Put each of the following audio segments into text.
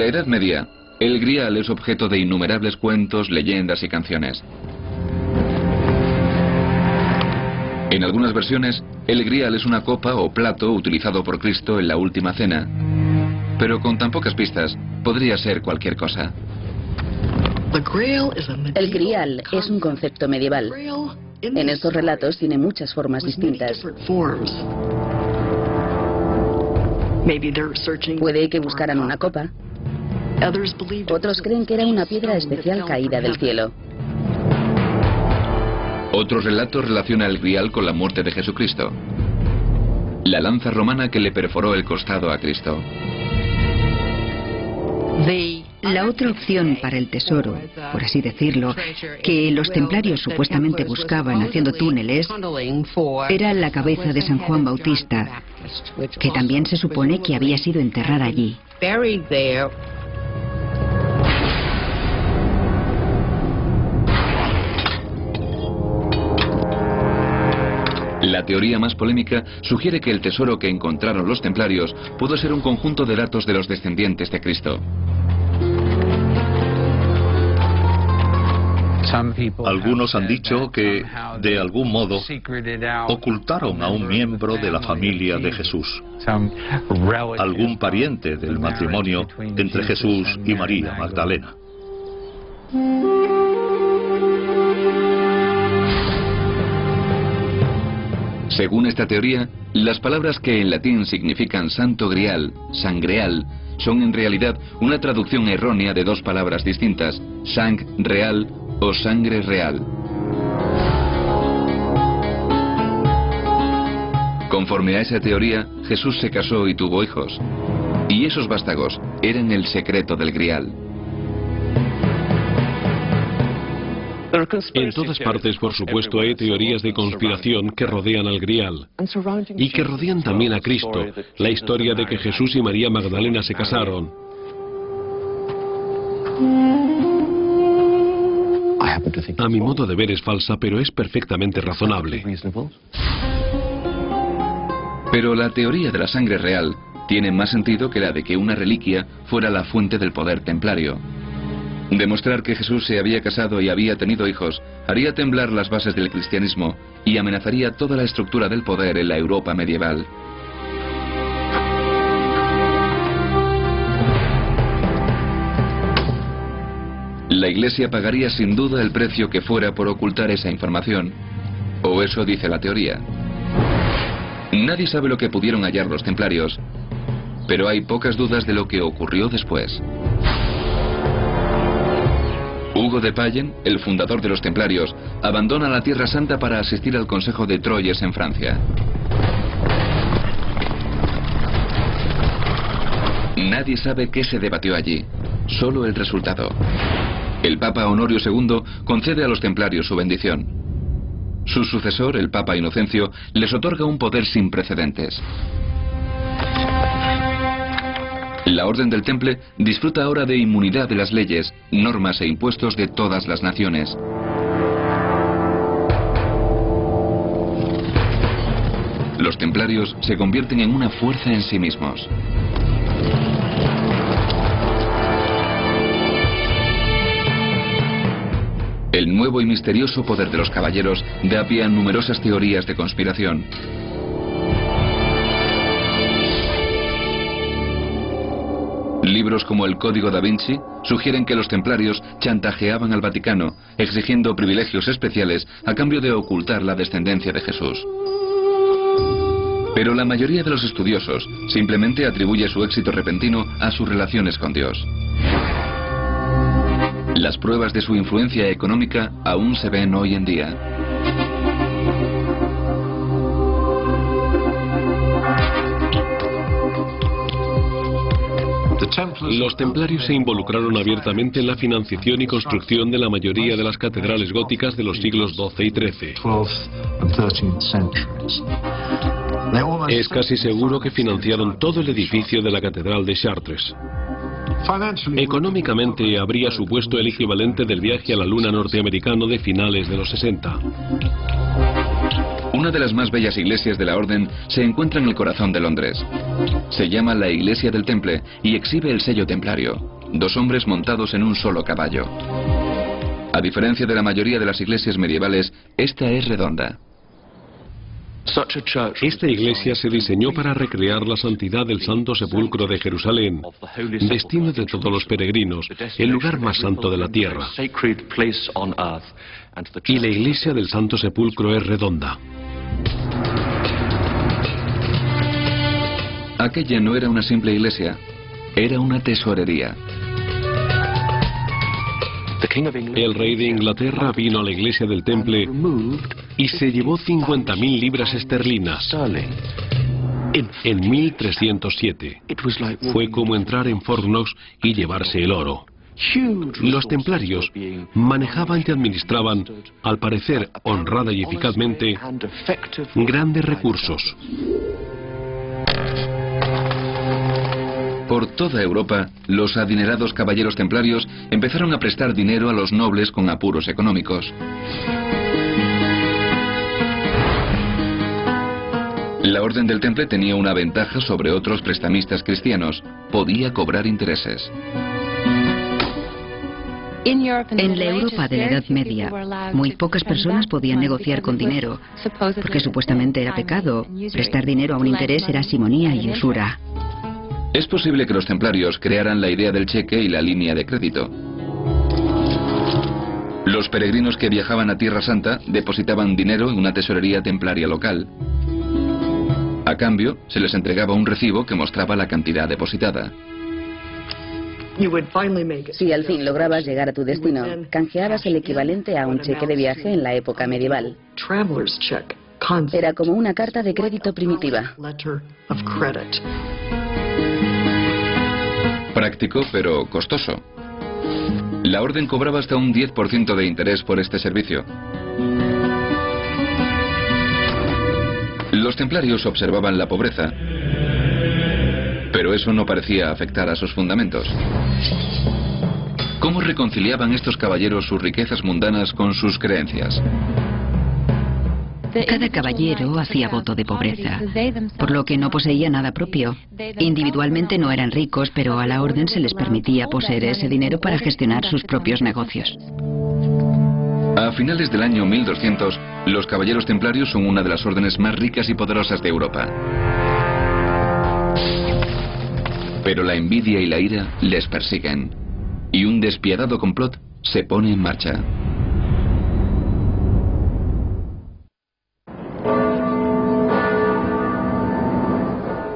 la Edad Media, el Grial es objeto de innumerables cuentos, leyendas y canciones. En algunas versiones, el Grial es una copa o plato utilizado por Cristo en la Última Cena, pero con tan pocas pistas, podría ser cualquier cosa. El Grial es un concepto medieval. En estos relatos tiene muchas formas distintas. Puede que buscaran una copa. Otros creen que era una piedra especial caída del cielo. Otros relatos relacionan el Grial con la muerte de Jesucristo, la lanza romana que le perforó el costado a Cristo. La otra opción para el tesoro, por así decirlo, que los templarios supuestamente buscaban haciendo túneles, era la cabeza de San Juan Bautista, que también se supone que había sido enterrada allí. La teoría más polémica sugiere que el tesoro que encontraron los templarios pudo ser un conjunto de datos de los descendientes de Cristo. Algunos han dicho que, de algún modo, ocultaron a un miembro de la familia de Jesús, algún pariente del matrimonio entre Jesús y María Magdalena. Según esta teoría, las palabras que en latín significan Santo Grial, Sangreal, son en realidad una traducción errónea de dos palabras distintas, sang real o sangre real. Conforme a esa teoría, Jesús se casó y tuvo hijos, y esos vástagos eran el secreto del Grial. En todas partes, por supuesto, hay teorías de conspiración que rodean al Grial y que rodean también a Cristo, la historia de que Jesús y María Magdalena se casaron. A mi modo de ver es falsa, pero es perfectamente razonable. Pero la teoría de la sangre real tiene más sentido que la de que una reliquia fuera la fuente del poder templario. Demostrar que Jesús se había casado y había tenido hijos haría temblar las bases del cristianismo y amenazaría toda la estructura del poder en la Europa medieval. La Iglesia pagaría sin duda el precio que fuera por ocultar esa información, o eso dice la teoría. Nadie sabe lo que pudieron hallar los templarios, pero hay pocas dudas de lo que ocurrió después. Hugo de Payen, el fundador de los templarios, abandona la Tierra Santa para asistir al Consejo de Troyes en Francia. Nadie sabe qué se debatió allí, solo el resultado. El Papa Honorio II concede a los templarios su bendición. Su sucesor, el Papa Inocencio, les otorga un poder sin precedentes. La Orden del Temple disfruta ahora de inmunidad de las leyes, normas e impuestos de todas las naciones. Los templarios se convierten en una fuerza en sí mismos. El nuevo y misterioso poder de los caballeros da pie a numerosas teorías de conspiración. Libros como el Código da Vinci sugieren que los templarios chantajeaban al Vaticano, exigiendo privilegios especiales a cambio de ocultar la descendencia de Jesús. Pero la mayoría de los estudiosos simplemente atribuye su éxito repentino a sus relaciones con Dios. Las pruebas de su influencia económica aún se ven hoy en día. Los templarios se involucraron abiertamente en la financiación y construcción de la mayoría de las catedrales góticas de los siglos XII y XIII. Es casi seguro que financiaron todo el edificio de la Catedral de Chartres. Económicamente habría supuesto el equivalente del viaje a la Luna norteamericano de finales de los 60. Una de las más bellas iglesias de la orden se encuentra en el corazón de Londres. Se llama la Iglesia del Temple y exhibe el sello templario, 2 hombres montados en un solo caballo. A diferencia de la mayoría de las iglesias medievales, esta es redonda. Esta iglesia se diseñó para recrear la santidad del Santo Sepulcro de Jerusalén, destino de todos los peregrinos, el lugar más santo de la tierra. Y la iglesia del Santo Sepulcro es redonda. Aquella no era una simple iglesia, era una tesorería. El rey de Inglaterra vino a la iglesia del Temple y se llevó 50.000 libras esterlinas en 1307. Fue como entrar en Fort Knox y llevarse el oro. Los templarios manejaban y administraban, al parecer honrada y eficazmente, grandes recursos. Por toda Europa, los adinerados caballeros templarios empezaron a prestar dinero a los nobles con apuros económicos. La Orden del Temple tenía una ventaja sobre otros prestamistas cristianos: podía cobrar intereses. En la Europa de la Edad Media, muy pocas personas podían negociar con dinero, porque supuestamente era pecado. Prestar dinero a un interés era simonía y usura. Es posible que los templarios crearan la idea del cheque y la línea de crédito. Los peregrinos que viajaban a Tierra Santa depositaban dinero en una tesorería templaria local. A cambio, se les entregaba un recibo que mostraba la cantidad depositada. Si al fin lograbas llegar a tu destino, canjeabas el equivalente a un cheque de viaje en la época medieval. Era como una carta de crédito primitiva. Práctico, pero costoso. La orden cobraba hasta un 10% de interés por este servicio. Los templarios observaban la pobreza, pero eso no parecía afectar a sus fundamentos. ¿Cómo reconciliaban estos caballeros sus riquezas mundanas con sus creencias? Cada caballero hacía voto de pobreza, por lo que no poseía nada propio. Individualmente no eran ricos, pero a la orden se les permitía poseer ese dinero para gestionar sus propios negocios. A finales del año 1200, los caballeros templarios son una de las órdenes más ricas y poderosas de Europa. Pero la envidia y la ira les persiguen, y un despiadado complot se pone en marcha.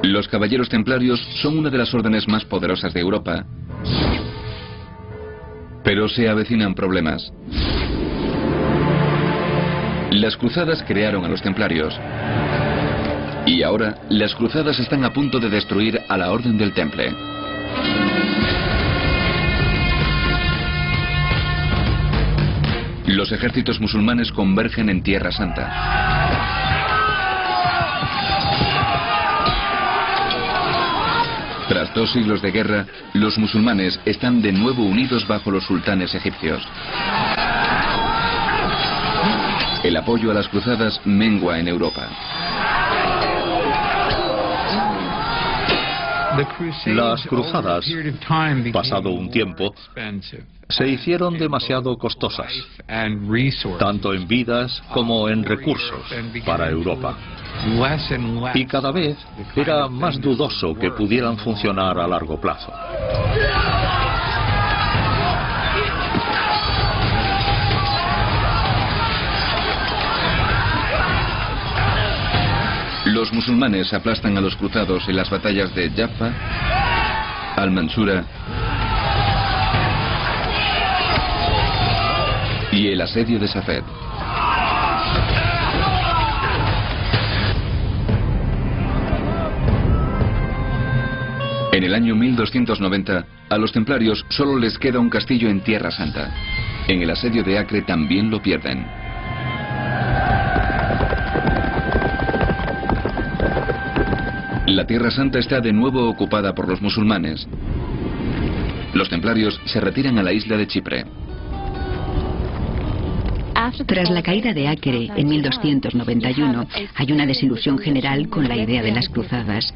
Los caballeros templarios son una de las órdenes más poderosas de Europa, pero se avecinan problemas. Las cruzadas crearon a los templarios, y ahora las cruzadas están a punto de destruir a la Orden del Temple. Los ejércitos musulmanes convergen en Tierra Santa. Tras 2 siglos de guerra, los musulmanes están de nuevo unidos bajo los sultanes egipcios. El apoyo a las cruzadas mengua en Europa. Las cruzadas, pasado un tiempo, se hicieron demasiado costosas, tanto en vidas como en recursos, para Europa. Y cada vez era más dudoso que pudieran funcionar a largo plazo. Los musulmanes aplastan a los cruzados en las batallas de Jaffa, Al-Mansura y el asedio de Safed. En el año 1290, a los templarios solo les queda un castillo en Tierra Santa. En el asedio de Acre también lo pierden. La Tierra Santa está de nuevo ocupada por los musulmanes. Los templarios se retiran a la isla de Chipre. Tras la caída de Acre en 1291, hay una desilusión general con la idea de las cruzadas.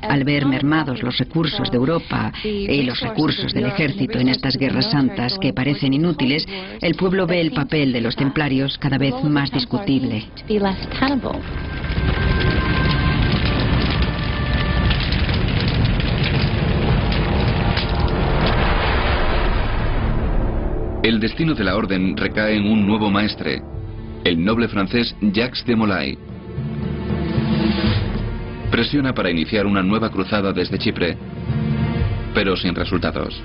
Al ver mermados los recursos de Europa y los recursos del ejército en estas guerras santas que parecen inútiles, el pueblo ve el papel de los templarios cada vez más discutible. El destino de la orden recae en un nuevo maestre, el noble francés Jacques de Molay. Presiona para iniciar una nueva cruzada desde Chipre, pero sin resultados.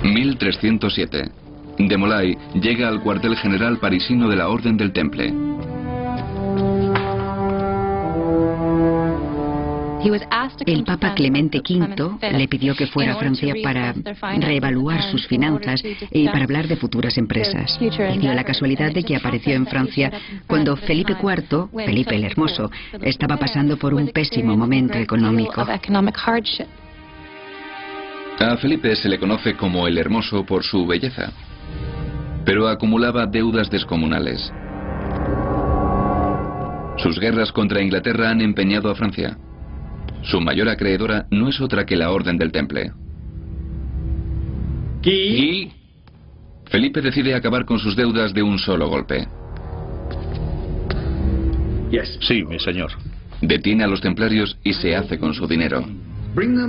1307. De Molay llega al cuartel general parisino de la Orden del Temple. El Papa Clemente V le pidió que fuera a Francia para reevaluar sus finanzas y para hablar de futuras empresas. Y dio la casualidad de que apareció en Francia cuando Felipe IV, Felipe el Hermoso, estaba pasando por un pésimo momento económico. A Felipe se le conoce como el Hermoso por su belleza, pero acumulaba deudas descomunales. Sus guerras contra Inglaterra han empeñado a Francia. Su mayor acreedora no es otra que la Orden del Temple. Y Felipe decide acabar con sus deudas de un solo golpe. Sí, mi señor. Detiene a los templarios y se hace con su dinero.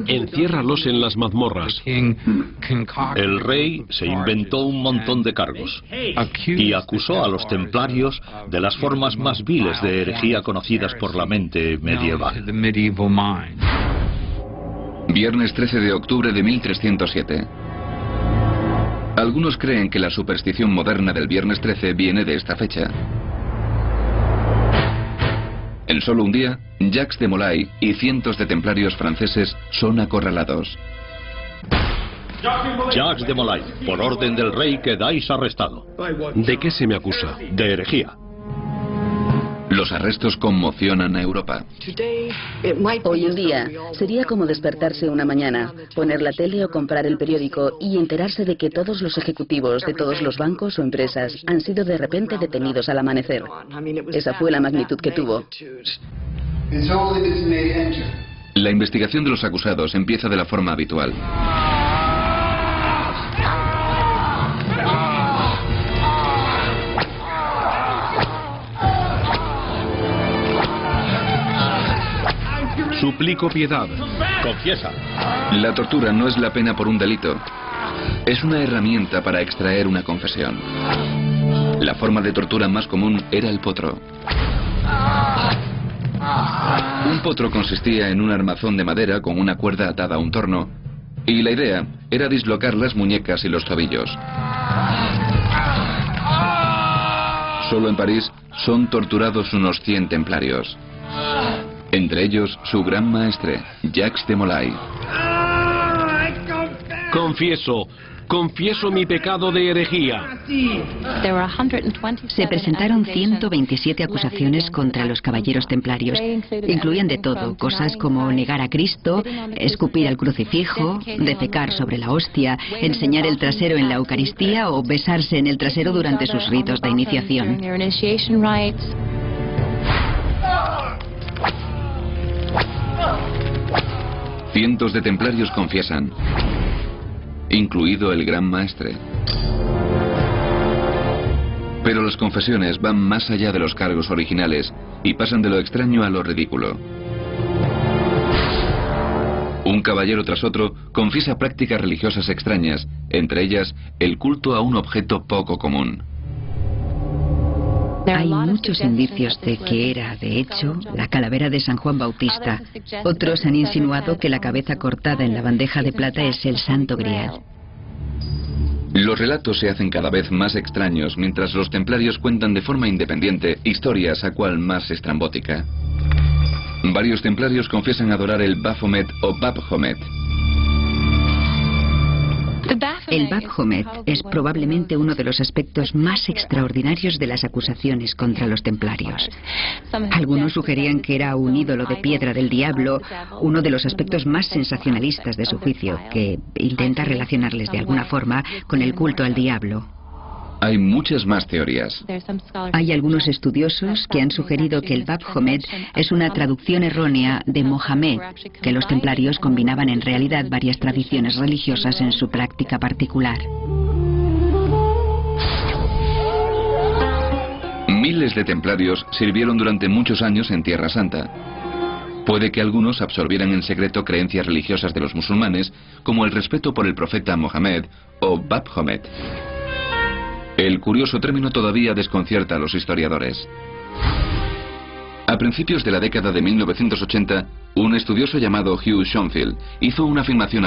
Enciérralos en las mazmorras. El rey se inventó un montón de cargos y acusó a los templarios de las formas más viles de herejía conocidas por la mente medieval. Viernes 13 de octubre de 1307. Algunos creen que la superstición moderna del viernes 13 viene de esta fecha. En solo un día, Jacques de Molay y cientos de templarios franceses son acorralados. Jacques de Molay, por orden del rey quedáis arrestado. ¿De qué se me acusa? De herejía. Los arrestos conmocionan a Europa. Hoy en día sería como despertarse una mañana, poner la tele o comprar el periódico y enterarse de que todos los ejecutivos de todos los bancos o empresas han sido de repente detenidos al amanecer. Esa fue la magnitud que tuvo. La investigación de los acusados empieza de la forma habitual. Suplico piedad. Confiesa. La tortura no es la pena por un delito. Es una herramienta para extraer una confesión. La forma de tortura más común era el potro. Un potro consistía en un armazón de madera con una cuerda atada a un torno, y la idea era dislocar las muñecas y los tobillos. Solo en París son torturados unos 100 templarios. Entre ellos, su gran maestre, Jacques de Molay. Confieso mi pecado de herejía. Se presentaron 127 acusaciones contra los caballeros templarios. Incluían de todo, cosas como negar a Cristo, escupir al crucifijo, defecar sobre la hostia, enseñar el trasero en la Eucaristía o besarse en el trasero durante sus ritos de iniciación. Cientos de templarios confiesan, incluido el gran maestre. Pero las confesiones van más allá de los cargos originales y pasan de lo extraño a lo ridículo. Un caballero tras otro confiesa prácticas religiosas extrañas, entre ellas el culto a un objeto poco común. Hay muchos indicios de que era, de hecho, la calavera de San Juan Bautista. Otros han insinuado que la cabeza cortada en la bandeja de plata es el Santo Grial. Los relatos se hacen cada vez más extraños mientras los templarios cuentan de forma independiente historias a cual más estrambótica. Varios templarios confiesan adorar el Baphomet o Baphomet. El Baphomet es probablemente uno de los aspectos más extraordinarios de las acusaciones contra los templarios. Algunos sugerían que era un ídolo de piedra del diablo, uno de los aspectos más sensacionalistas de su juicio, que intenta relacionarles de alguna forma con el culto al diablo. Hay muchas más teorías. Hay algunos estudiosos que han sugerido que el Baphomet es una traducción errónea de Mohamed, que los templarios combinaban en realidad varias tradiciones religiosas en su práctica particular. Miles de templarios sirvieron durante muchos años en Tierra Santa. Puede que algunos absorbieran en secreto creencias religiosas de los musulmanes, como el respeto por el profeta Mohamed o Baphomet. El curioso término todavía desconcierta a los historiadores. A principios de la década de 1980, un estudioso llamado Hugh Schonfield hizo una afirmación